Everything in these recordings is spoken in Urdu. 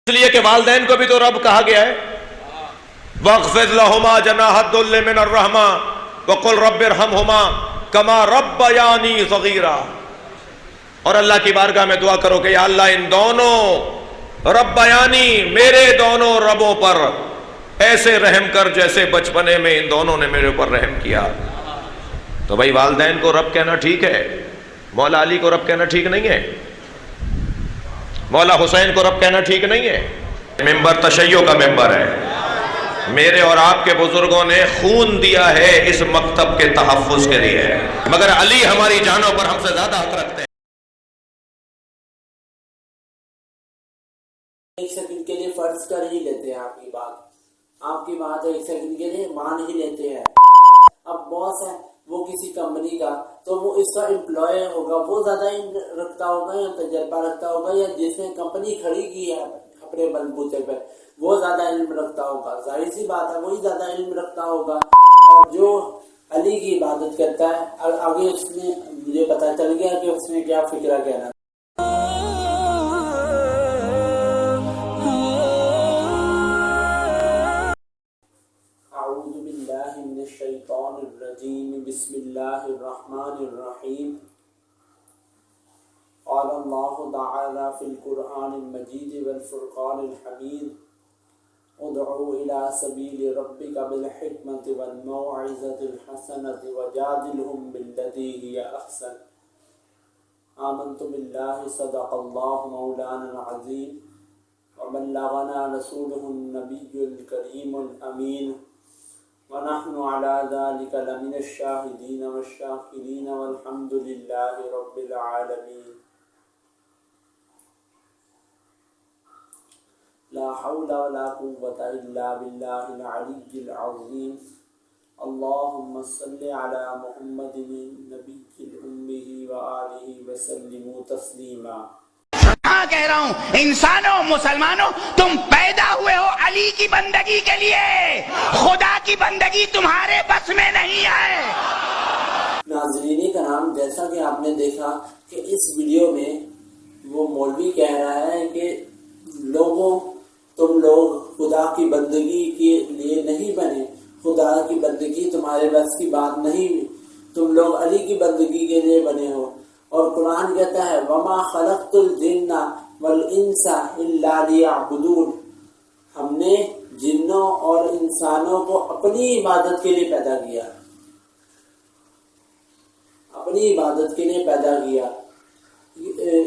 اس لیے کہ والدین کو بھی تو رب کہا گیا ہے، وَاخْفِضْ لَهُمَا جَنَاحَ الذُّلِّ مِنَ الرَّحْمَةِ وَقُلْ رَبِّ ارْحَمْهُمَا كَمَا رَبَّيَانِي صَغِيرًا، اور اللہ کی بارگاہ میں دعا کرو کہ یا اللہ ان دونوں ربیانی، میرے دونوں ربوں پر ایسے رحم کر جیسے بچپنے میں ان دونوں نے میرے اوپر رحم کیا۔ تو بھائی والدین کو رب کہنا ٹھیک ہے، مولا علی کو رب کہنا ٹھیک نہیں ہے، مولا حسین کو رب کہنا ٹھیک نہیں ہے۔ ممبر تشیع کا ممبر ہے، میرے اور آپ کے بزرگوں نے خون دیا ہے اس مکتب کے تحفظ کے لیے، مگر علی ہماری جانوں پر ہم سے زیادہ حق رکھتے ہیں۔ ایک سیکنڈ کے لیے فرض کر ہی لیتے ہیں آپ کی بات ایک سیکنڈ کے لیے مان ہی لیتے ہیں۔ اب باس ہے وہ کسی کمپنی کا، تو وہ اس کا امپلائی ہوگا، وہ زیادہ علم رکھتا ہوگا یا تجربہ رکھتا ہوگا، یا جس نے کمپنی کھڑی کی ہے اپنے بلبوتے پہ وہ زیادہ علم رکھتا ہوگا، ظاہر سی بات ہے وہی زیادہ علم رکھتا ہوگا۔ اور جو علی کی عبادت کرتا ہے، آگے اس نے مجھے پتا چل گیا کہ اس نے کیا فکرہ کہنا۔ اعوذ باللہ من الشیطان الرجیم، بسم اللہ الرحمن الرحیم۔ قال اللہ تعالی فی القرآن المجید والفرقان الحمید، ادعو الی سبیل ربک بالحکمۃ والموعظۃ الحسنۃ وجادلہم باللتی ہی احسن، آمنت باللہ صدق اللہ مولانا العظیم وبلغنا رسولہ النبی الکریم الامین، ونحن على ذلك لمن الشاهدين والشاكرين والحمد لله رب العالمين۔ لا حول ولا قوة إلا بالله العلي العظيم۔ اللهم صل على محمد النبي الأمي وآله وسلم تسليما۔ ہاں کہہ رہا ہوں انسانوں، مسلمانوں، تم پیدا ہوئے ہو علی کی بندگی کے لیے، خدا کی بندگی تمہارے بس میں نہیں ہے۔ ناظرین کرام، جیسا کہ آپ نے دیکھا کہ اس ویڈیو میں وہ مولوی کہہ رہا ہے کہ تم لوگ خدا کی بندگی کے لیے نہیں بنے، خدا کی بندگی تمہارے بس کی بات نہیں، تم لوگ علی کی بندگی کے لیے بنے ہو۔ اور قرآن کہتا ہے وَمَا خَلَقْتُ الْجِنَّ وَالْإِنسَ إِلَّا لِيَعْبُدُونَ، ہم نے جنوں اور انسانوں کو اپنی عبادت کے لیے پیدا کیا، اپنی عبادت کے لیے پیدا کیا،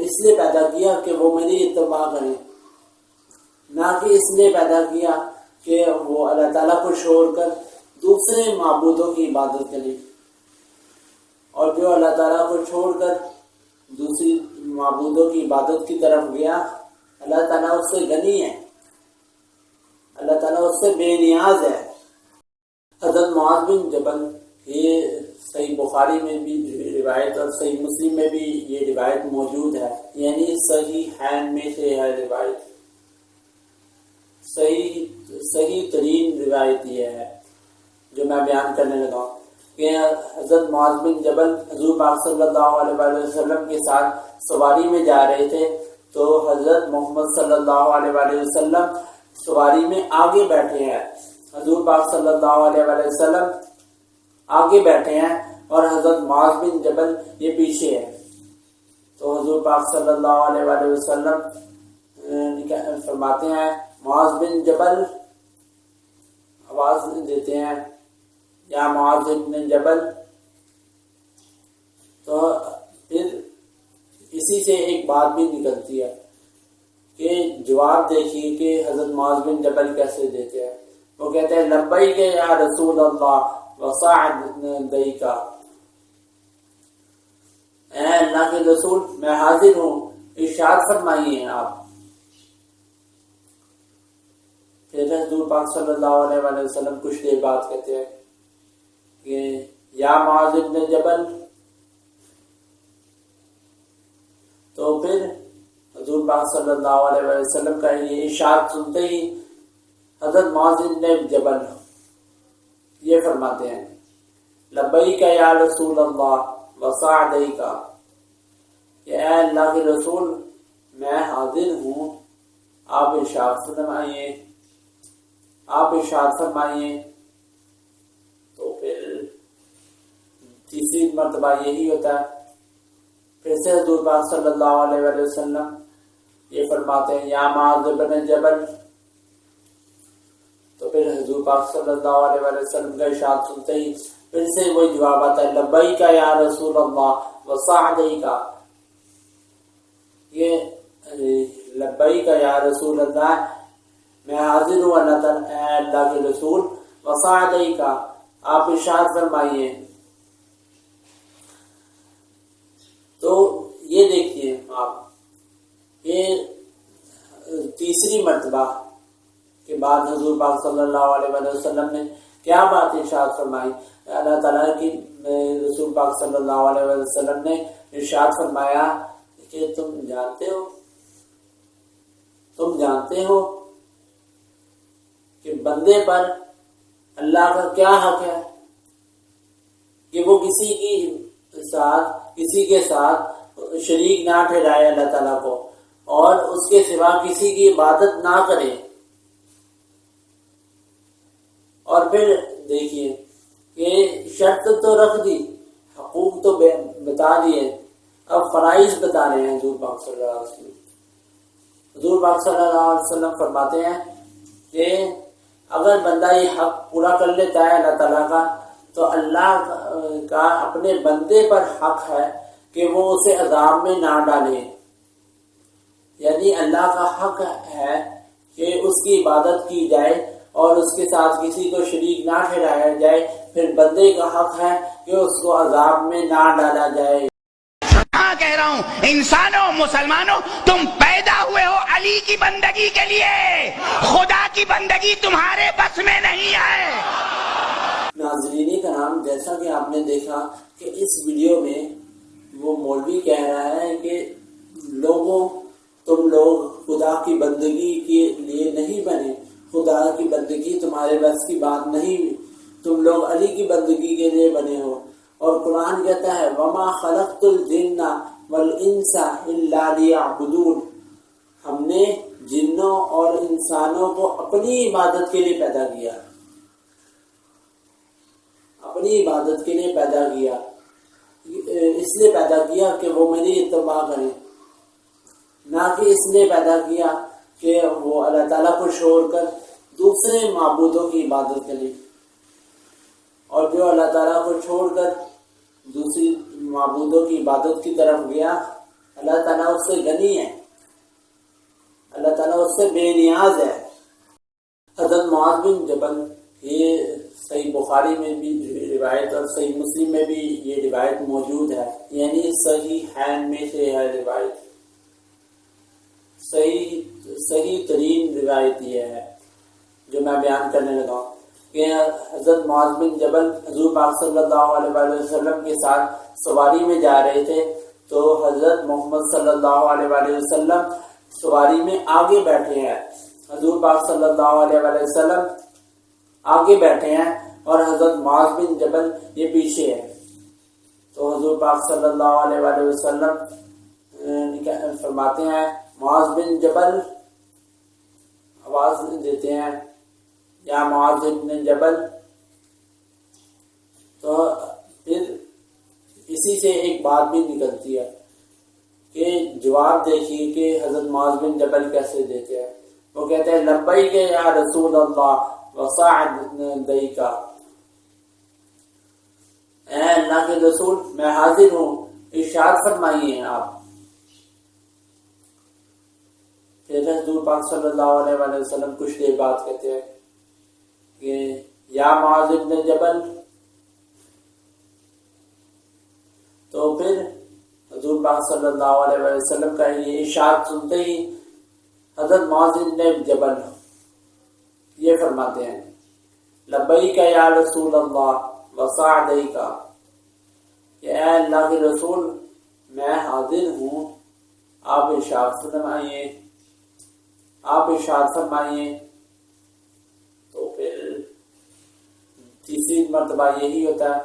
اس لیے پیدا کیا کہ وہ میری اتباع کریں، نہ کہ اس لیے پیدا کیا کہ وہ اللہ تعالیٰ کو چھوڑ کر دوسرے معبودوں کی عبادت کریں۔ اور جو اللہ تعالیٰ کو چھوڑ کر دوسری معبودوں کی عبادت کی طرف گیا، اللہ تعالیٰ اس سے غنی ہے، اللہ تعالیٰ اس سے بے نیاز ہے۔ حضرت معاذ بن جبل، یہ صحیح بخاری میں بھی روایت اور صحیح مسلم میں بھی یہ روایت موجود ہے، یعنی صحیح ہینڈ میں سے ہے روایت، صحیح ترین روایت یہ ہے جو میں بیان کرنے لگا ہوں کہ حضرت معاذ بن جبل حضور پاک صلی اللہ علیہ وآلہ وسلم کے ساتھ سواری میں جا رہے تھے، تو حضرت محمد صلی اللہ علیہ وآلہ وسلم سواری میں آگے بیٹھے ہیں، حضور پاک صلی اللہ علیہ وآلہ وسلم آگے بیٹھے ہیں اور حضرت معاذ بن جبل یہ پیچھے ہے۔ تو حضور پاک صلی اللہ علیہ وآلہ وسلم فرماتے ہیں معاذ بن جبل، آواز دیتے ہیں یا معاذ بن جبل، تو پھر اسی سے ایک بات بھی نکلتی ہے کہ جواب دیکھیے کہ حضرت معاذ بن جبل کیسے دیتے ہیں۔ وہ کہتے ہیں لبیک یا رسول اللہ وسعدیک، اے اللہ کے رسول میں حاضر ہوں، ارشاد فرمائیے آپ۔ پھر حضور پاک صلی اللہ علیہ وآلہ وسلم کچھ دیر بعد کہتے ہیں کہ یا معاذ بن جبل، تو پھر حضور پاک صلی اللہ علیہ وآلہ وسلم کا یہ ارشاد سنتے ہی حضرت معاذ بن جبل یہ فرماتے ہیں لبیک یا رسول اللہ وسعدیک، کہ اے اللہ کے رسول میں حاضر ہوں آپ ارشاد فرمائیے. تو پھر تیسری مرتبہ یہی ہوتا ہے. پھر سے حضور پاک صلی اللہ علیہ وآلہ وسلم یہ فرماتے ہیں یا معاذ بن جبل. تو پھر حضور پاک صلی اللہ علیہ وآلہ وسلم کا ارشاد سنتے ہی پھر سے وہی جواب آتا ہے لبیک یا رسول اللہ وسعدیک. یہ لبیک یا رسول اللہ میں حاضر ہوں اللہ تعالیٰ اے اللہ کے رسول. وسعدیک آپ ارشاد فرمائیے. تو یہ دیکھیے آپ یہ تیسری مرتبہ کے بعد حضور پاک صلی اللہ علیہ وآلہ وسلم نے کیا بات ارشاد فرمائی. اللہ تعالیٰ کی رسول پاک صلی اللہ علیہ وآلہ وسلم نے ارشاد فرمایا کہ تم جانتے ہو کہ بندے پر اللہ کا کیا حق ہے کہ وہ کسی کے ساتھ شریک نہ ٹھہرائے اللہ تعالیٰ کو اور اس کے سوا کسی کی عبادت نہ کرے. اور پھر دیکھیے کہ شرط تو رکھ دی, حقوق تو بتا دیے, اب فرائض بتا رہے ہیں حضور پاک صلی اللہ علیہ وسلم. حضور پاک صلی اللہ علیہ وسلم فرماتے ہیں کہ اگر بندہ یہ حق پورا کر لیتا ہے اللہ تعالیٰ کا تو اللہ کا اپنے بندے پر حق ہے کہ وہ اسے عذاب میں نہ ڈالے. یعنی اللہ کا حق ہے کہ اس کی عبادت کی جائے اور اس کے ساتھ کسی کو شریک نہ ٹھہرایا جائے. پھر بندے کا حق ہے کہ اس کو عذاب میں نہ ڈالا جائے. ہاں کہہ رہا ہوں انسانوں مسلمانوں تم پیدا ہوئے ہو علی کی بندگی کے لیے, خدا کی بندگی تمہارے بس میں نہیں ہے. ناظرین کرام, جیسا کہ آپ نے دیکھا کہ اس ویڈیو میں وہ مولوی کہہ رہا ہے کہ تم لوگ خدا کی بندگی کے لیے نہیں بنے, خدا کی بندگی تمہارے بس کی بات نہیں, تم لوگ علی کی بندگی کے لیے بنے ہو. اور قرآن کہتا ہے وما خلقت الجن والانس الا لیعبدون, ہم نے جنوں اور انسانوں کو اپنی عبادت کے لیے پیدا کیا, اپنی عبادت کے لیے پیدا کیا, اس لیے پیدا کیا کہ وہ میری اتباع کریں, نہ کہ اس لیے پیدا کیا کہ وہ اللہ تعالیٰ کو چھوڑ کر دوسرے معبودوں کی عبادت کریں. اور جو اللہ تعالیٰ کو چھوڑ کر دوسری معبودوں کی عبادت کی طرف گیا, اللہ تعالیٰ اس سے غنی ہے, اللہ تعالیٰ اس سے بے نیاز ہے. حضرت معاذ بن جبل, یہ صحیح بخاری میں بھی روایت اور صحیح مسلم میں بھی یہ روایت موجود ہے, یعنی صحیح حین میں سے ہے روایت, صحیح ترین روایت یہ ہے جو میں بیان کرنے لگا ہوں کہ حضرت معاذ بن جبل حضور پاک صلی اللہ علیہ وآلہ وسلم کے ساتھ سواری میں جا رہے تھے. تو حضرت محمد صلی اللہ علیہ وآلہ وسلم سواری میں آگے بیٹھے ہیں, حضور پاک صلی اللہ علیہ وآلہ وسلم آگے بیٹھے ہیں اور حضرت معاذ بن جبل یہ پیچھے ہے. تو حضور پاک صلی اللہ علیہ وآلہ وسلم فرماتے ہیں معاذ بن جبل, آواز دیتے ہیں یا معاذ بن جبل. تو پھر اسی سے ایک بات بھی نکلتی ہے کہ جواب دیکھیے کہ حضرت معاذ بن جبل کیسے دیتے ہیں. وہ کہتے ہیں لبیک یا رسول اللہ وسعدیک, اے اللہ کے رسول میں حاضر ہوں, ارشاد فرمائیے آپ. پھر حضور پاک صلی اللہ علیہ وآلہ وسلم کچھ دیر بعد کہتے ہیں کہ یا معاذ بن جبل. تو پھر حضور پاک صلی اللہ علیہ وآلہ وسلم کا یہ ارشاد سنتے ہی حضرت معاذ بن جبل یہ فرماتے ہیں لبیک یا رسول اللہ وسعدیک, کہ اے اللہ کے رسول میں حاضر ہوں, آپ ارشاد فرمائیے, آپ ارشاد فرمائیے. تو پھر تیسری مرتبہ یہی ہوتا ہے.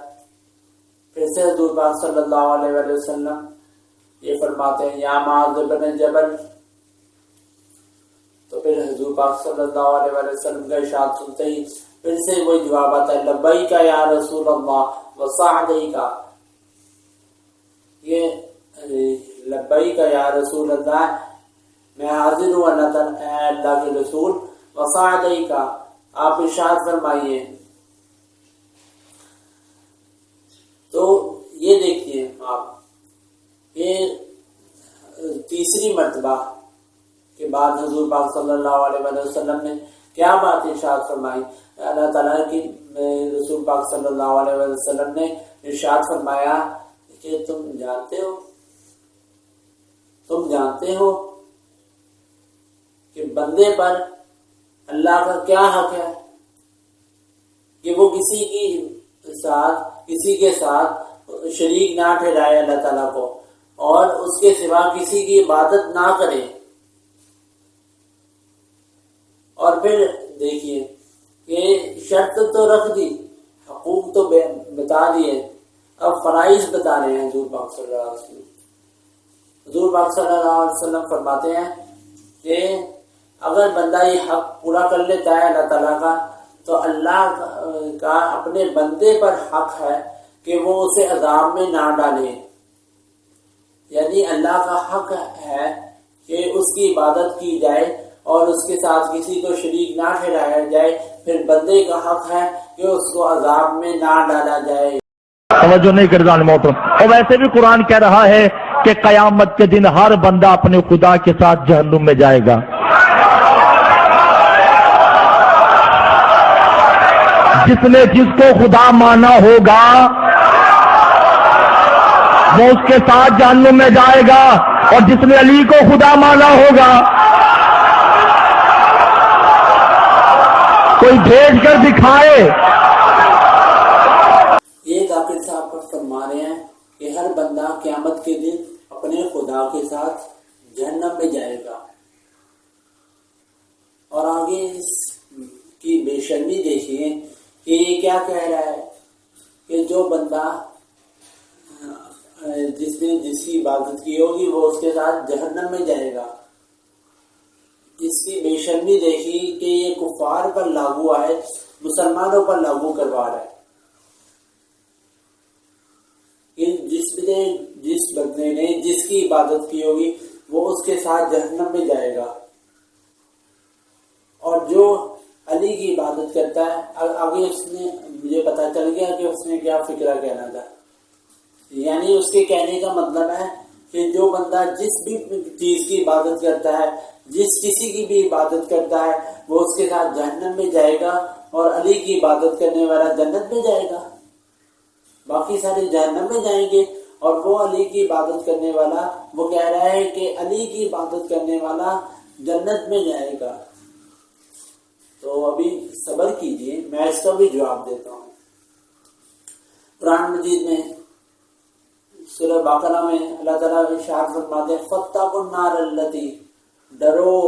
پھر سے حضور پاک صلی اللہ علیہ وآلہ وسلم یہ فرماتے ہیں یا معاذ بن جبل. تو حضور پاک صلی اللہ علیہ وسلم کا ارشاد سنتے ہی پھر سے وہی جواب آتا ہے لبیک یا رسول اللہ وسعدیک. یہ لبیک یا رسول اللہ، میں حاضر ہوں اللہ تعالیٰ، اے اللہ کے رسول، وسعدیک، آپ ارشاد فرمائیے. تو یہ دیکھیے آپ، یہ تیسری مرتبہ کے بعد حضور پاک صلی اللہ علیہ وسلم نے کیا بات ارشاد فرمائی؟ اللہ تعالیٰ کی رسول پاک صلی اللہ علیہ وسلم نے ارشاد فرمایا کہ تم جانتے ہو کہ بندے پر اللہ کا کیا حق ہے کہ وہ کسی کے ساتھ شریک نہ ٹھہرائے اللہ تعالیٰ کو، اور اس کے سوا کسی کی عبادت نہ کرے. اور پھر دیکھیے کہ شرط تو رکھ دی، حقوق تو بتا دیے، اب فرائض بتا رہے ہیں حضور پاک صلی اللہ علیہ وسلم. حضور پاک صلی اللہ علیہ وسلم فرماتے ہیں کہ اگر بندہ یہ حق پورا کر لیتا ہے اللہ تعالیٰ کا، تو اللہ کا اپنے بندے پر حق ہے کہ وہ اسے عذاب میں نہ ڈالے. یعنی اللہ کا حق ہے کہ اس کی عبادت کی جائے اور اس کے ساتھ کسی کو شریک نہ ٹھہرایا جائے. پھر بندے کا حق ہے کہ اس کو عذاب میں نہ ڈالا جائے. توجہ نہیں کر رہا محترم. اور ویسے بھی قرآن کہہ رہا ہے کہ قیامت کے دن ہر بندہ اپنے خدا کے ساتھ جہنم میں جائے گا. جس نے جس کو خدا مانا ہوگا وہ اس کے ساتھ جہنم میں جائے گا، اور جس نے علی کو خدا مانا ہوگا کوئی بھیج کر دکھائے. یہ ذاکر صاحب پر فرما رہے ہیں کہ ہر بندہ قیامت کے دن اپنے خدا کے ساتھ جہنم میں جائے گا. اور آگے اس کی بے شرمی دیکھیے کہ یہ کیا کہہ رہا ہے کہ جو بندہ جس نے جس کی عبادت کی ہوگی وہ اس کے ساتھ جہنم میں جائے گا. اس کی بے شرمی دیکھی کہ یہ کفار پر لاگو آئے، مسلمانوں پر لاگو کروا رہا ہے. جس بندے نے جس کی عبادت کی ہوگی وہ اس کے ساتھ جہنم میں جائے گا. اور جو علی کی عبادت کرتا ہے، آگے اس نے مجھے پتا چل گیا کہ اس نے کیا فکرہ کہنا تھا. یعنی اس کے کہنے کا مطلب ہے کہ جو بندہ جس بھی چیز کی عبادت کرتا ہے، جس کسی کی بھی عبادت کرتا ہے، وہ اس کے ساتھ جہنم میں جائے گا، اور علی کی عبادت کرنے والا جنت میں جائے گا. باقی سارے جہنم میں جائیں گے، اور وہ علی کی عبادت کرنے والا، وہ کہہ رہا ہے کہ علی کی عبادت کرنے والا جنت میں جائے گا. تو ابھی صبر کیجئے، میں اس کا بھی جواب دیتا ہوں. قرآن مجید میں سورہ بقرہ میں اللہ تعالیٰ ارشاد فرماتے ہیں فاتقوا النار التی، ڈرو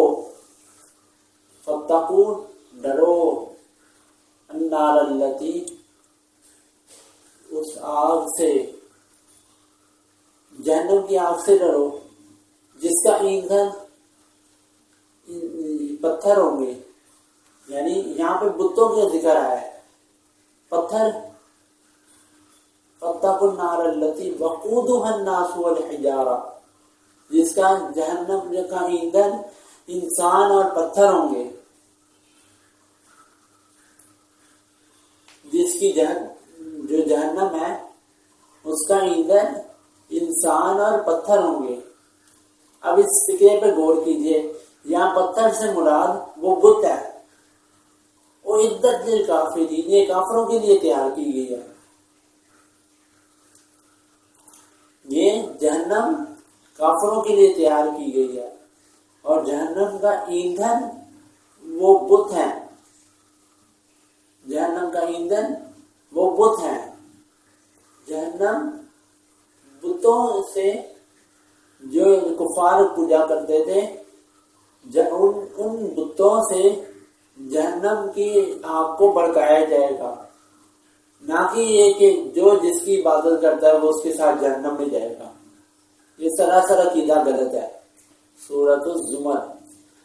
النار التی، اس آگ سے، جہنم کی آگ سے ڈرو جس کا ایندھن پتھر ہوں گے. یعنی یہاں پہ بتوں کا ذکر آیا ہے، پتھر. فاتقوا النار التی وقودها الناس والحجارہ، جس کا جہنم کا ایندھن انسان اور پتھر ہوں گے. جس کی جو جہنم ہے اس کا ایندھن انسان اور پتھر ہوں گے. اب اس فکرے پہ غور کیجئے، یہاں پتھر سے مراد وہ بت ہے، وہ عدت للکافرین، یہ کافروں کے لیے تیار کی گئی ہے. یہ جہنم کافروں کے لیے تیار کی گئی ہے، اور جہنم کا ایندھن وہ بت ہیں. جہنم کا ایندھن وہ بت ہیں. جہنم بتوں سے جو کفار پوجا کرتے تھے، ان بتوں سے جہنم کی آگ کو بھڑکایا جائے گا، نہ کہ یہ کہ جو جس کی عبادت کرتا ہے وہ اس کے ساتھ جہنم میں جائے گا. یہ سراسر عقیدہ غلط ہے. سورۃ الزمر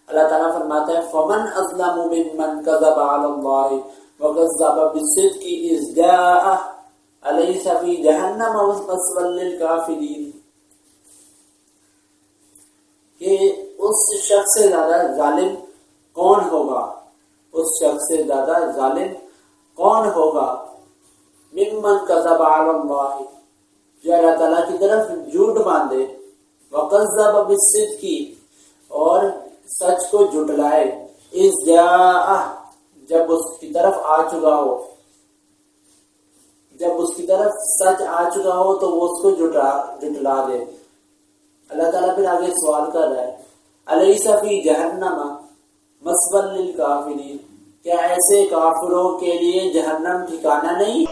اللہ تعالیٰ فرماتا ہے فمن اظلم ممن کذب علی اللہ وکذب بالصدق اذ جاءہ الیس فی جہنم مثوی للکافرین، کہ اس شخص سے زیادہ ظالم کون ہوگا، اس شخص سے زیادہ ظالم کون ہوگا، ممن کذب علی اللہ، جو اللہ تعالیٰ کی طرف جھوٹ باندھے، وکذب بالصدق، اور سچ کو جھٹلائے، اذ جاءہ، جب اس کی طرف آ چکا ہو، جب اس کی طرف سچ آ چکا ہو تو وہ اس کو جھٹلا دے۔ اللہ تعالیٰ پھر آگے سوال کر رہا ہے الیس فی جہنم مثوی للکافرین، کیا ایسے کافروں کے لیے جہنم ٹھکانہ نہیں؟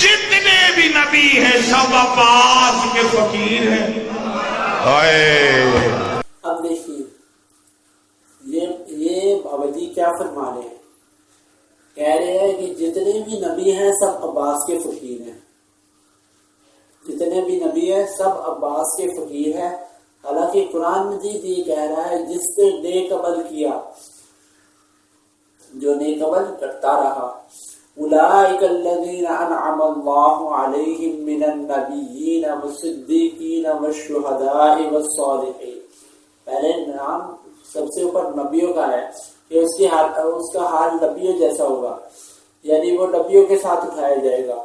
جتنے بھی نبی ہیں سب عباس کے فقیر ہیں۔ اب دیکھیے یہ بابا جی کیا فرما رہے ہیں، کہہ رہے ہیں کہ جتنے بھی نبی ہیں سب عباس کے فقیر ہیں، جتنے بھی نبی ہیں سب عباس کے فقیر ہیں۔ حالانکہ قرآن مجید یہ کہہ رہا ہے جس نے نیک عمل کیا، جو نیک عمل کرتا رہا، اولئک الذین انعم اللہ علیہم من النبیین والصدیقین والشہداء والصالحین۔ پہلے نام سب سے اوپر نبیوں کا ہے کہ اس کا حال نبیوں جیسا ہوگا، یعنی وہ نبیوں کے ساتھ اٹھایا جائے گا،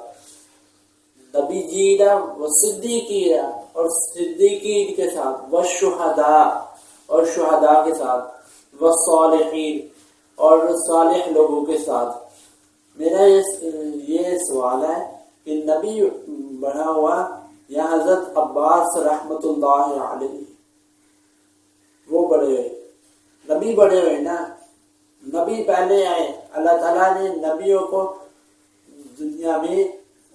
نبی جینا وہ صدیقین اور صدیقین کے ساتھ، والشہداء اور شہداء کے ساتھ، والصالحین اور صالح لوگوں کے ساتھ۔ میرا یہ سوال ہے کہ نبی بڑھا ہوا یا حضرت عباس رحمت اللہ علیہ وہ بڑے ہوئے، نبی بڑے ہوئے نا، نبی پہلے آئے، اللہ تعالیٰ نے نبیوں کو دنیا میں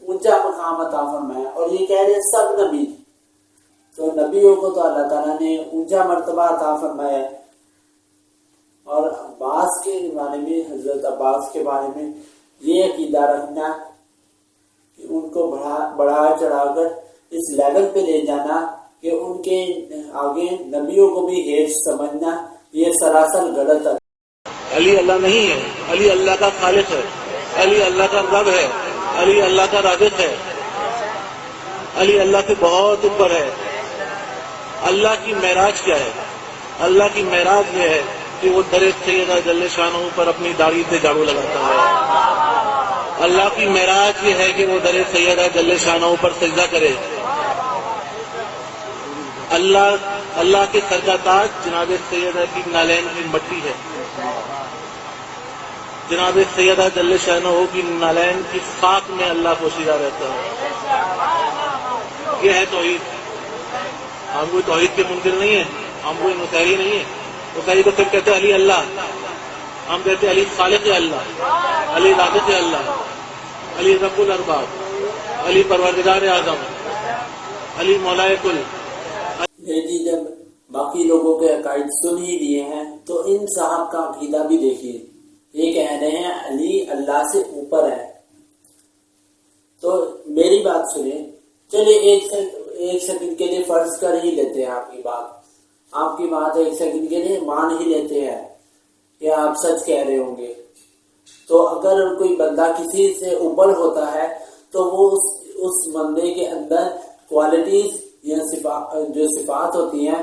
اونچا مقام عطا فرمایا، اور یہ کہہ رہے سب نبی، تو نبیوں کو تو اللہ تعالیٰ نے اونچا مرتبہ عطا فرمایا۔ اور عباس کے بارے میں، حضرت عباس کے بارے میں یہ عقیدہ رکھنا کہ ان کو بڑھا چڑھا کر اس لیول پہ لے جانا کہ ان کے آگے نبیوں کو بھی حیف سمجھنا، یہ سراسر غلط ہے۔ علی اللہ نہیں ہے، علی اللہ کا خالق ہے، علی اللہ کا رب ہے، علی اللہ کا رازق ہے، علی اللہ سے بہت اوپر ہے۔ اللہ کی معراج کیا ہے؟ اللہ کی معراج یہ ہے کہ وہ در سیدہ جل شانہ پر اپنی داڑھی سے جھاڑو لگاتا ہے۔ اللہ کی معراج یہ ہے کہ وہ در سیدہ جل شانہ پر سجدہ کرے۔ اللہ کے سر کا تاج جناب سیدہ کی نالین کی مٹی ہے، جناب سیدہ جل شانہ کی نالین کی خاک میں اللہ پوشیدہ رہتا ہے۔ یہ ہے توحید۔ ہم کوئی توحید کے منکر نہیں ہیں، ہم کوئی مسیحی نہیں ہیں۔ مسیحی تو صرف کہتے ہیں علی اللہ، ہم کہتے ہیں علی خالق اللہ، علی رازق اللہ، علی رب الارباب، علی پروردگار اعظم، علی مولائے کل۔ جی جب باقی لوگوں کے عقائد سن ہی لیے ہیں تو ان صاحب کا عقیدہ بھی دیکھیے، یہ کہہ رہے ہیں علی اللہ سے اوپر ہے۔ تو میری بات سنیں، چلیے ایک سیکنڈ کے لیے فرض کر ہی لیتے ہیں آپ کی بات ایک سیکنڈ کے لیے مان ہی لیتے ہیں کہ آپ سچ کہہ رہے ہوں گے۔ تو اگر کوئی بندہ کسی سے اوپر ہوتا ہے تو وہ اس بندے کے اندر کوالٹیز یا جو صفات ہوتی ہیں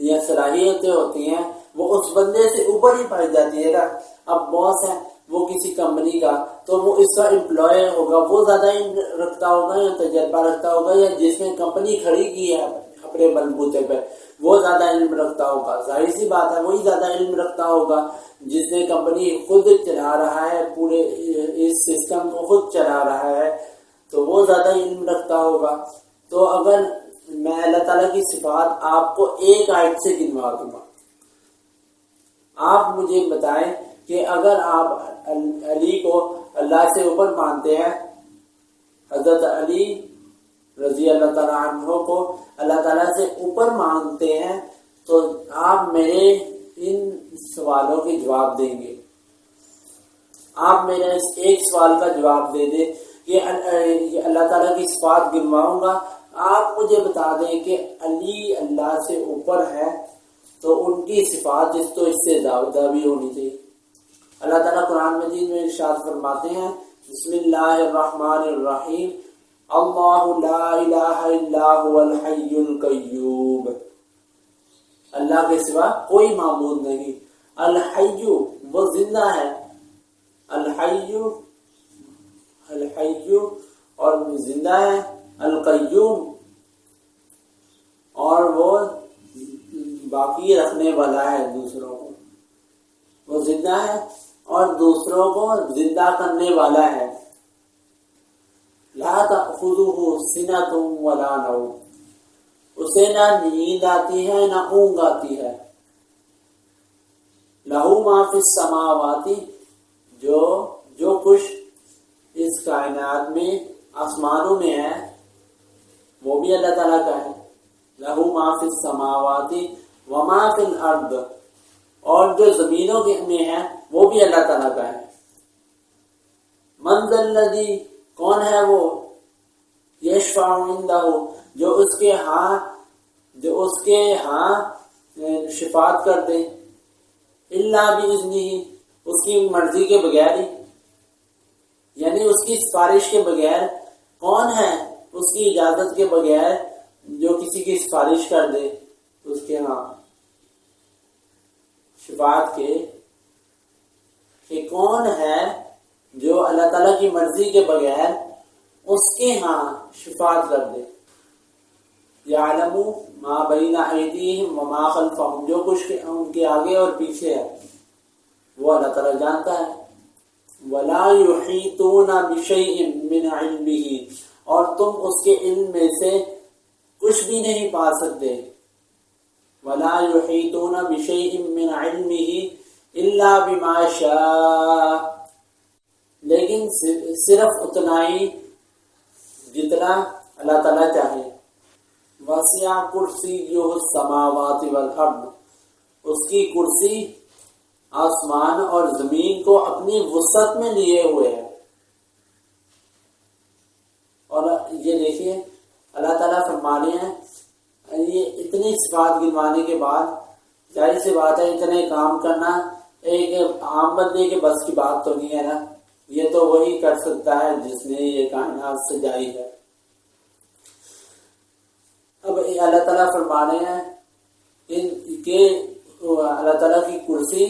یا صلاحیتیں ہوتی ہیں وہ اس بندے سے اوپر ہی پائی جاتی ہے نا۔ اب باس ہے وہ کسی کمپنی کا، تو وہ اس کا امپلائی ہوگا، وہ زیادہ علم رکھتا ہوگا یا تجربہ رکھتا ہوگا، یا جس نے کمپنی کھڑی کی ہے اپنے بلبوتے پہ وہ زیادہ علم رکھتا ہوگا۔ ظاہر سی بات ہے وہی زیادہ علم رکھتا ہوگا جس نے کمپنی خود چلا رہا ہے، پورے اس سسٹم کو خود چلا رہا ہے، تو وہ زیادہ علم رکھتا ہوگا۔ تو اگر میں اللہ تعالیٰ کی صفات آپ کو ایک آیت سے گنوا دوں گا، آپ مجھے بتائیں کہ اگر آپ علی کو اللہ سے اوپر مانتے ہیں، حضرت علی رضی اللہ تعالیٰ عنہ کو اللہ تعالیٰ سے اوپر مانتے ہیں، تو آپ میرے ان سوالوں کے جواب دیں گے۔ آپ میرا اس ایک سوال کا جواب دے دیں کہ اللہ تعالیٰ کی صفات گنواؤں گا، آپ مجھے بتا دیں کہ علی اللہ سے اوپر ہے تو ان کی صفات تو اس سے زیادہ بھی ہونی چاہیے. اللہ تعالیٰ قرآن مجید میں ارشاد فرماتے ہیں بسم اللہ الرحمن الرحیم اللہ لا الہ الا هو الحی القیوم. اللہ کے سوا کوئی معبود نہیں. الحی وہ زندہ ہے. الحی اور زندہ ہے. القیوم اور وہ باقی رکھنے والا ہے دوسروں کو. وہ زندہ ہے اور دوسروں کو زندہ کرنے والا ہے. لا تأخذہ سنۃ ولا نوم. اسے نہ نیند آتی ہے نہ اونگ آتی ہے. لہو ما فی السماوات جو کچھ اس کائنات میں آسمانوں میں ہے وہ بھی اللہ تعالیٰ کا ہے. لہو ما فی السماوات وما فی الارض اور جو زمینوں میں ہے وہ بھی اللہ تعالیٰ کا ہے. من ذا الذی کون ہے وہ یشفع عندہ جو اس کے ہاں شفاعت کر دے الا باذنہ اس کی مرضی کے بغیر ہی. یعنی اس کی سفارش کے بغیر کون ہے اس کی اجازت کے بغیر جو کسی کی سفارش کر دے اس کے ہاں شفاعت کے کہ کون ہے جو اللہ تعالیٰ کی مرضی کے بغیر اس کے ہاں شفاعت کر دے. یعلم ما بین ایدیہم وما خلفہم جو کچھ ان کے آگے اور پیچھے ہے وہ اللہ تعالیٰ جانتا ہے. ولا یحیطون بشیء من علمہ اور تم اس کے علم میں سے کچھ بھی نہیں پا سکتے. ولا یحیطون بشیء من علمہ الا بما شاء لیکن صرف اتنا ہی جتنا اللہ تعالیٰ چاہے. وسع کرسیہ السماوات والارض اس کی کرسی آسمان اور زمین کو اپنی وسعت میں لیے ہوئے ہے. اور یہ دیکھیے اللہ تعالیٰ فرما رہے ہیں یہ اتنی صفات گنوانے کے بعد ظاہر سی بات ہے اتنے کام کرنا ایک عام بندے کے بس کی بات تو نہیں ہے نا. یہ تو وہی کر سکتا ہے جس نے یہ کائنات سجائی ہے. اب اللہ تعالیٰ فرما رہے ہیں کہ اللہ تعالیٰ کی کرسی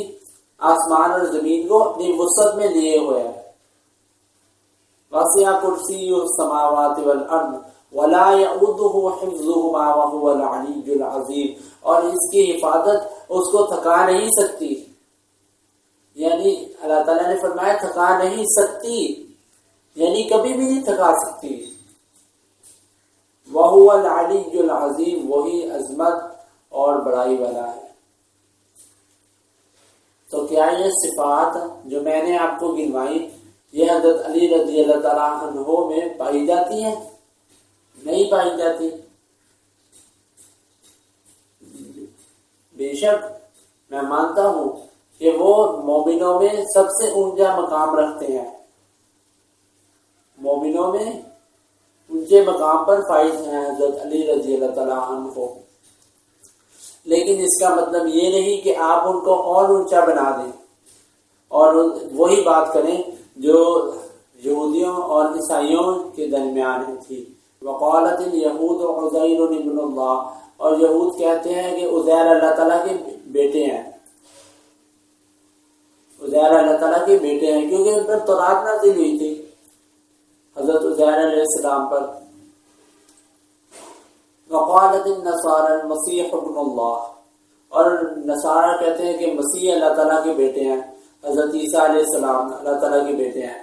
آسمان اور زمین کو اپنی وسعت میں لیے ہوئے ہے. وسع کرسی السماوات والارض ولا یؤودہ حفظہما وهو العلی العظیم اور اس کی حفاظت اس کو تھکا نہیں سکتی. یعنی اللہ تعالیٰ نے فرمایا تھکا نہیں سکتی یعنی کبھی بھی نہیں تھکا سکتی. وَهُوَ الْعَلِيُّ الْعَظِيمُ وہی عظمت اور بڑائی والا ہے. تو کیا یہ صفات جو میں نے آپ کو گنوائی یہ حضرت علی رضی اللہ تعالیٰ عنہ میں پائی جاتی ہیں؟ نہیں پائی جاتی. بے شک میں مانتا ہوں کہ وہ مومنوں میں سب سے اونچا مقام رکھتے ہیں. مومنوں میں اونچے مقام پر فائز ہیں حضرت علی رضی اللہ تعالیٰ عنہ. لیکن اس کا مطلب یہ نہیں کہ آپ ان کو اور اونچا بنا دیں اور وہی بات کریں جو یہودیوں اور عیسائیوں کے درمیان تھی. وقالت الیہود عزیر ابن اللہ اور یہود کہتے ہیں کہ عزیر اللہ تعالیٰ کے بیٹے ہیں. عزیر اللہ تعالیٰ کے بیٹے ہیں کیونکہ ان پر تورات نازل ہوئی تھی حضرت عزیر علیہ السلام پر. وقالت النصارى المسیح ابن اللہ اور نصارہ کہتے ہیں کہ مسیح اللہ تعالیٰ کے بیٹے ہیں. حضرت عیسیٰ علیہ السلام اللہ تعالیٰ کے بیٹے ہیں.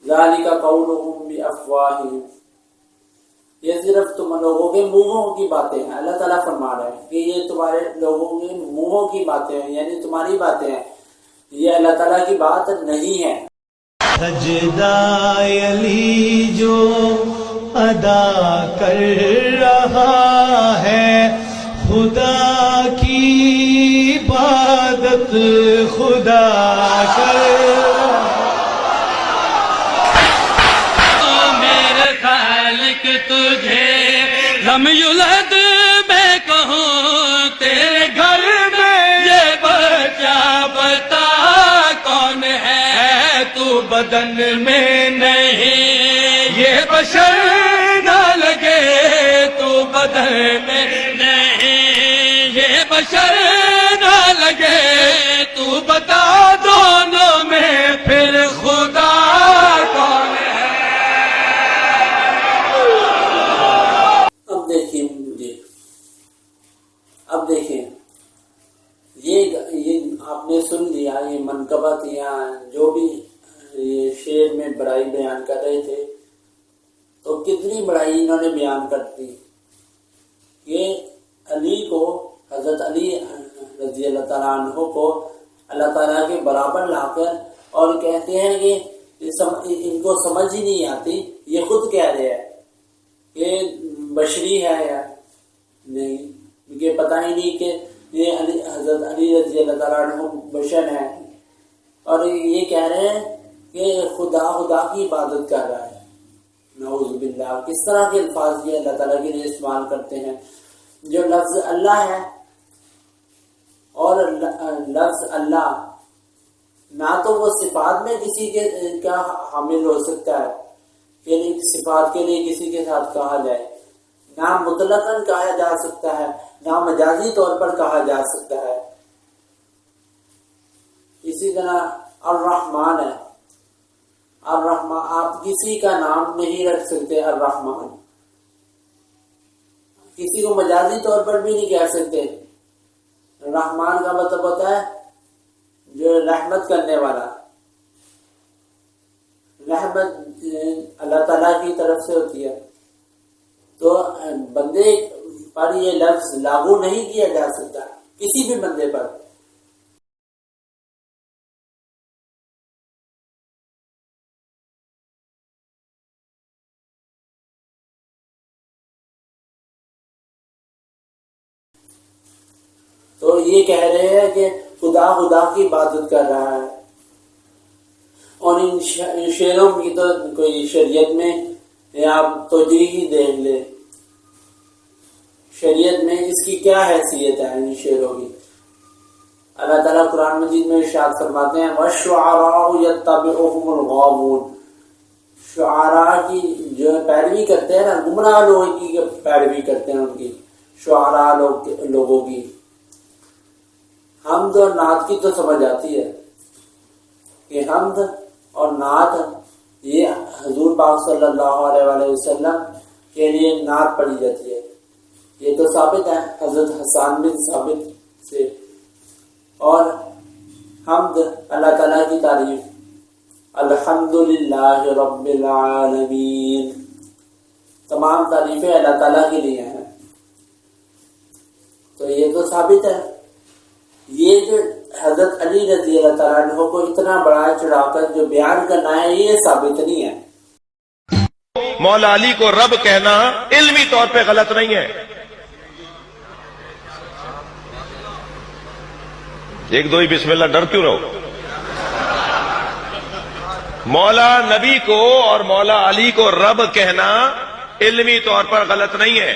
ذالک قولہم بافواہہم یہ صرف تم لوگوں کے منہوں کی باتیں ہیں. اللہ تعالیٰ فرما رہے ہیں کہ یہ تمہارے لوگوں کے منہوں کی باتیں ہیں یعنی تمہاری باتیں ہیں. یہ اللہ تعالیٰ کی بات نہیں ہے. سجدہ علی جو ادا کر رہا ہے خدا کی عبادت خدا کر میرے خالق تجھے لم یولد میں کہوں بدن میں نہیں، یہ بشر نہ لگے تو بدن میں نہیں، یہ بشر نہ لگے تو بتا دونوں میں پھر خدا کون ہے؟ اب دیکھیں یہ آپ نے سن لیا، یہ منقبت یا جو بھی یہ شعر میں بڑائی بیان کر رہے تھے، تو کتنی بڑائی انہوں نے بیان کر دی. یہ علی کو، حضرت علی رضی اللہ تعالیٰ عنہ کو اللہ تعالیٰ کے برابر لا کر اور کہتے ہیں کہ ان کو سمجھ ہی نہیں آتی. یہ خود کہہ رہے ہیں کہ بشری ہے یا نہیں، مجھے پتہ ہی نہیں کہ یہ حضرت علی رضی اللہ تعالیٰ عنہ بشر ہیں، اور یہ کہہ رہے ہیں کہ خدا کی عبادت کر رہا ہے. نعوذ باللہ، کس طرح کے الفاظ یہ اللہ تعالیٰ کے لیے استعمال کرتے ہیں. جو لفظ اللہ ہے اور لفظ اللہ نہ تو وہ صفات میں کسی کے کیا حامل ہو سکتا ہے کہ صفات کے لیے کسی کے ساتھ کہا جائے، نہ مطلقاً کہا جا سکتا ہے، نہ مجازی طور پر کہا جا سکتا ہے. اسی طرح الرحمن ہے، الرحمن آپ کسی کا نام نہیں رکھ سکتے. الرحمن کسی کو مجازی طور پر بھی نہیں کہہ سکتے. رحمان کا مطلب ہوتا ہے جو رحمت کرنے والا. رحمت اللہ تعالیٰ کی طرف سے ہوتی ہے، تو بندے پر یہ لفظ لاگو نہیں کیا جا سکتا کسی بھی بندے پر. تو یہ کہہ رہے ہیں کہ خدا کی عبادت کر رہا ہے. اور ان شعروں کی تو کوئی شریعت میں آپ توجیہ ہی دیکھ لیں، شریعت میں اس کی کیا حیثیت ہے ان شعروں کی. اللہ تعالیٰ قرآن مجید میں ارشاد فرماتے ہیں وَالشُّعَرَاءُ يَتَّبِعُهُمُ الْغَاوُونَ، شعراء کی جو پیروی کرتے ہیں نا، گمراہ لوگوں کی پیروی کرتے ہیں، ان کی شعراء لوگوں کی. حمد اور نعت کی تو سمجھ آتی ہے کہ حمد اور نعت یہ حضور پاک صلی اللہ علیہ وآلہ وسلم کے لیے نعت پڑھی جاتی ہے. یہ تو ثابت ہے حضرت حسان بن ثابت سے. اور حمد اللہ تعالیٰ کی تعریف، الحمدللہ رب العالمین، تمام تعریفیں اللہ تعالیٰ کے لیے ہیں. تو یہ تو ثابت ہے. یہ جو حضرت علی رضی اللہ تعالیٰ عنہ کو اتنا بڑا چڑھا کر جو بیان کرنا ہے، یہ ثابت نہیں ہے. مولا علی کو رب کہنا علمی طور پہ غلط نہیں ہے. ایک دو ہی بسم اللہ، ڈر کیوں رہو. مولا نبی کو اور مولا علی کو رب کہنا علمی طور پر غلط نہیں ہے،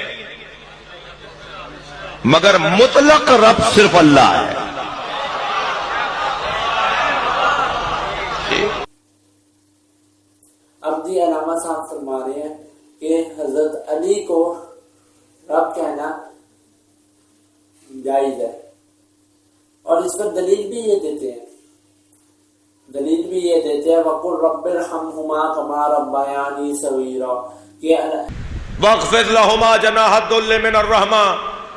مگر مطلق رب صرف اللہ ہے. اب جی علامہ صاحب فرما رہے ہیں کہ حضرت علی کو رب کہنا جائز ہے، اور اس پر دلیل بھی یہ دیتے ہیں، وَقُلْ رَبِّ ارْحَمْهُمَا كَمَا رَبَّيَانِي صَغِيرًا، کہ وَاخْفِضْ لَهُمَا جَنَاحَ الذُّلِّ مِنَ الرَّحْمَةِ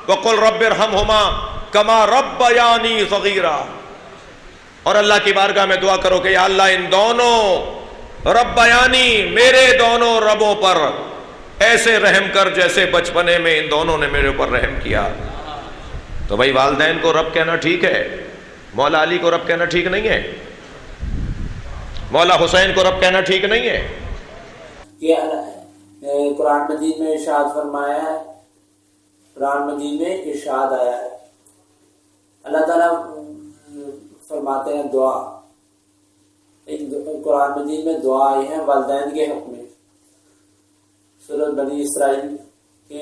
وَقُلْ رَبِّ ارْحَمْهُمَا كَمَا رَبَّيَانِي صَغِيرًا. اور اللہ کی بارگاہ میں دعا کرو کہ یا اللہ ان دونوں ربیانی، میرے دونوں ربوں پر ایسے رحم کر جیسے بچپنے میں ان دونوں نے میرے اوپر رحم کیا. تو بھائی والدین کو رب کہنا ٹھیک ہے، مولا علی کو رب کہنا ٹھیک نہیں ہے، مولا حسین کو رب کہنا ٹھیک نہیں ہے. یہ قرآن مجید میں ارشاد فرمایا ہے، قرآن مجید میں ارشاد آیا ہے، اللہ تعالیٰ فرماتے ہیں دعا. قرآن مجید میں دعا آئی ہے والدین کے حق میں. سورۃ بنی اسرائیل کے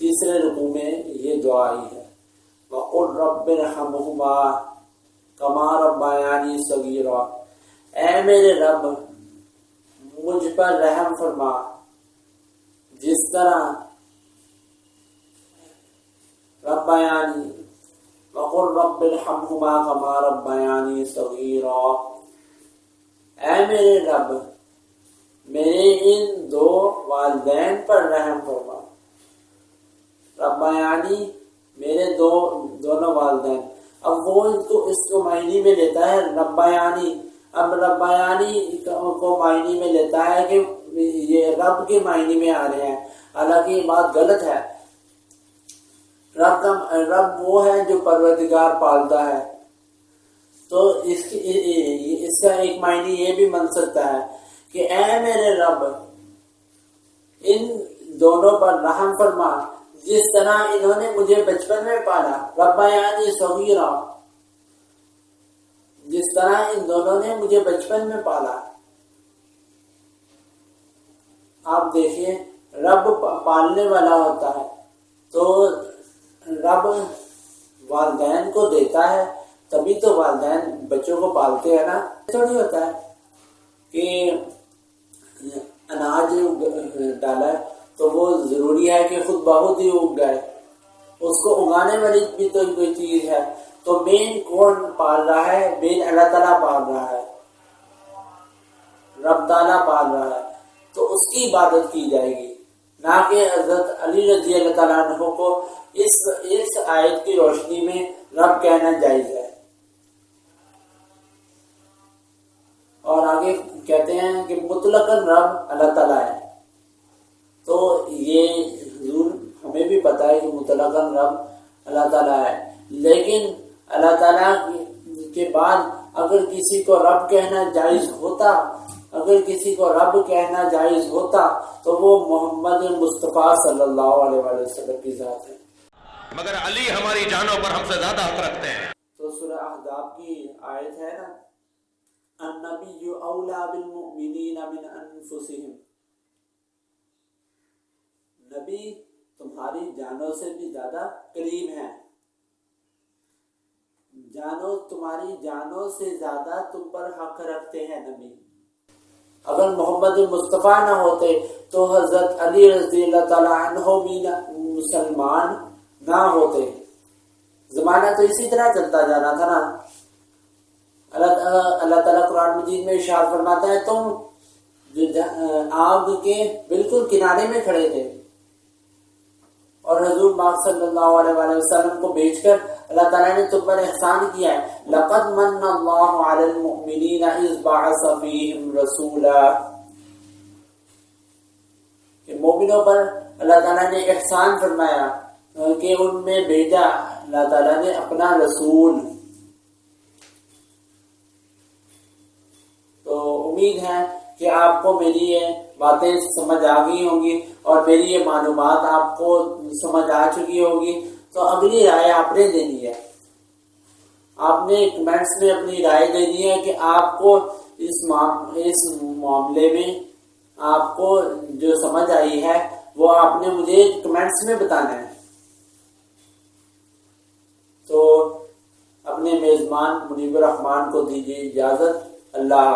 3 رکوع میں یہ دعا آئی ہے، وَقُلْ رَبِّ ارْحَمْهُمَا كَمَا رَبَّيَانِي صَغِيرًا. اے میرے رب مجھ پر رحم فرما جس طرح ربیانی وقل رب ارحمہما کما ربیانی صغیرا، اے میرے رب میرے ان دو والدین پر رحم فرما۔ ربیانی میرے دونوں والدین، اب وہ اس کو معنی میں لیتا ہے ربیانی، اب ربیانی کو معنی میں لیتا ہے کہ یہ رب کے معنی میں آ رہے ہیں، حالانکہ یہ بات غلط ہے۔ رب وہ ہے جو پروردگار پالتا ہے، تو اس کا ایک معنی یہ بھی بن سکتا ہے کہ اے میرے رب ان دونوں پر رحم فرما جس طرح انہوں نے مجھے بچپن میں پالا، ربیانی صغیرا، جس طرح ان دونوں نے مجھے بچپن میں پالا۔ آپ دیکھیں رب پالنے والا ہوتا ہے تو رب والدین کو دیتا ہے، تبھی تو والدین بچوں کو پالتے ہیں نا۔ تھوڑی ہوتا ہے کہ اناج ڈالا ہے تو وہ ضروری ہے کہ خود بخود ہی اگ جائے، اس کو اگانے والی بھی تو کوئی چیز ہے۔ تو مین کون پال رہا ہے؟ مین اللہ تعالیٰ پال رہا ہے، رب تعالیٰ پال رہا ہے، تو اس کی عبادت کی جائے گی، نہ کہ حضرت علی رضی اللہ تعالیٰ عنہ کو اس آیت کی روشنی میں رب کہنا جائز ہے۔ اور آگے کہتے ہیں کہ مطلقاً رب اللہ تعالیٰ ہے، تو یہ حضور ہمیں بھی پتہ ہے کہ مطلقاً رب اللہ تعالیٰ ہے، لیکن اللہ تعالیٰ کے بعد اگر کسی کو رب کہنا جائز ہوتا، اگر کسی کو رب کہنا جائز ہوتا تو وہ محمد مصطفیٰ صلی اللہ علیہ وسلم کی ذات ہے، مگر علی ہماری جانوں پر ہم سے زیادہ حق رکھتے ہیں۔ تو سورہ احزاب کی آیت ہے نا، النبی اولی بالمؤمنین من انفسہم، نبی تمہاری جانوں سے بھی زیادہ قریب ہیں، تمہاری جانوں سے زیادہ تم پر حق رکھتے ہیں نبی۔ اگر محمد مصطفیٰ نہ ہوتے تو حضرت علی رضی اللہ تعالیٰ عنہ بھی مسلمان نہ ہوتے، زمانہ تو اسی طرح چلتا جانا تھا نا۔ اللہ تعالیٰ قرآن مجید میں ارشاد فرماتا ہے تم آگ کے بالکل کنارے میں کھڑے تھے، اور حضور پاک صلی اللہ علیہ وسلم کو بھیج کر اللہ تعالیٰ نے تم پر احسان کیا ہے، لَقَدْ مَنَّ اللَّهُ عَلَى الْمُؤْمِنِينَ إِذْ بَعَثَ فِيهِمْ رَسُولًا، کہ مومنوں پر اللہ تعالیٰ نے احسان فرمایا کہ ان میں بھیجا اللہ تعالیٰ نے اپنا رسول۔ تو امید ہے کہ آپ کو میری یہ باتیں سمجھ آ گئی ہوں گی اور میری یہ معلومات آپ کو سمجھ آ چکی ہوگی، تو اگلی رائے آپ نے دینی ہے، آپ نے کمنٹس میں اپنی رائے دینی ہے کہ آپ کو اس معاملے میں آپ کو جو سمجھ آئی ہے وہ آپ نے مجھے کمنٹس میں بتانا ہے۔ تو اپنے میزبان منیب الرحمان کو دیجیے اجازت، اللہ